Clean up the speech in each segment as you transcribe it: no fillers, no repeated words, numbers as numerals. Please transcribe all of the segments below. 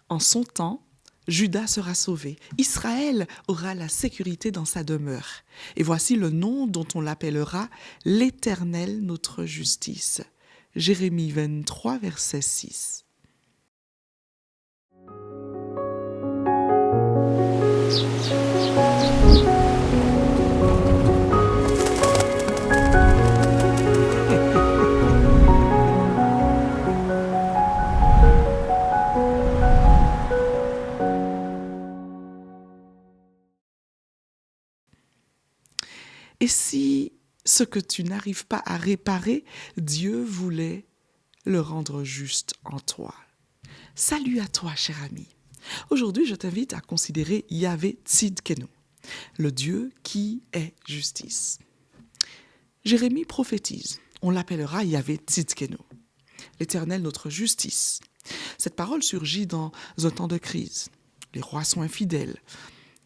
En son temps, Juda sera sauvé. Israël aura la sécurité dans sa demeure. Et voici le nom dont on l'appellera l'Éternel notre justice. Jérémie 23, verset 6. Et si ce que tu n'arrives pas à réparer, Dieu voulait le rendre juste en toi? Salut à toi, cher ami. Aujourd'hui, je t'invite à considérer Yahvé Tzidkenu, le Dieu qui est justice. Jérémie prophétise. On l'appellera Yahvé Tzidkenu, l'Éternel notre justice. Cette parole surgit dans un temps de crise. Les rois sont infidèles.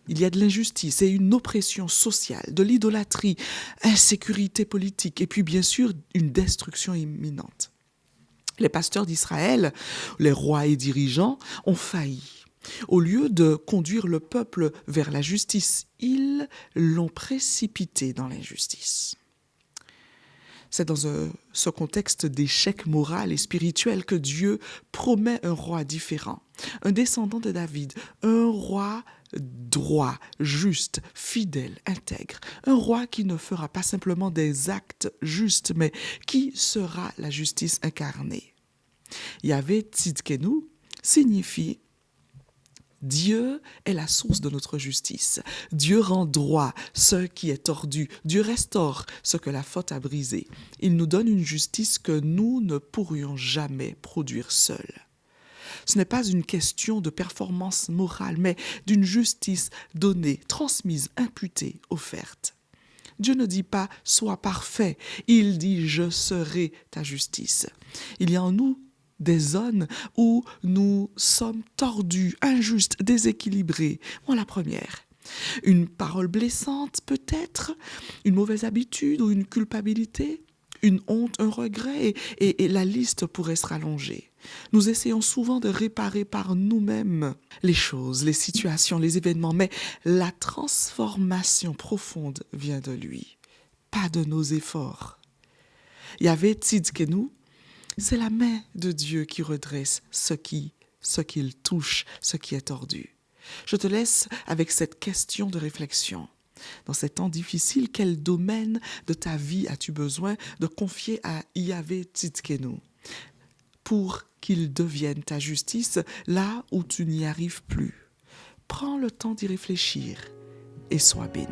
Il y a de l'injustice et une oppression sociale, de l'idolâtrie, insécurité politique et puis bien sûr une destruction imminente. Les pasteurs d'Israël, les rois et dirigeants ont failli. Au lieu de conduire le peuple vers la justice, ils l'ont précipité dans l'injustice. C'est dans ce contexte d'échec moral et spirituel que Dieu promet un roi différent, un descendant de David, un roi droit, juste, fidèle, intègre, un roi qui ne fera pas simplement des actes justes, mais qui sera la justice incarnée. Yahvé Tzidkenu signifie Dieu est la source de notre justice. Dieu rend droit ce qui est tordu. Dieu restaure ce que la faute a brisé. Il nous donne une justice que nous ne pourrions jamais produire seuls. Ce n'est pas une question de performance morale, mais d'une justice donnée, transmise, imputée, offerte. Dieu ne dit pas « sois parfait », il dit « je serai ta justice ». Il y a en nous des zones où nous sommes tordus, injustes, déséquilibrés. Moi, la première. Une parole blessante, peut-être, une mauvaise habitude ou une culpabilité, une honte, un regret, et la liste pourrait se rallonger. Nous essayons souvent de réparer par nous-mêmes les choses, les situations, les événements, mais la transformation profonde vient de lui, pas de nos efforts. Yahvé Tzidkenu, c'est la main de Dieu qui redresse ce qu'il touche, ce qui est tordu. Je te laisse avec cette question de réflexion. Dans ces temps difficiles, quel domaine de ta vie as-tu besoin de confier à Yahvé Tzidkenu pour qu'il devienne ta justice là où tu n'y arrives plus? Prends le temps d'y réfléchir et sois béni.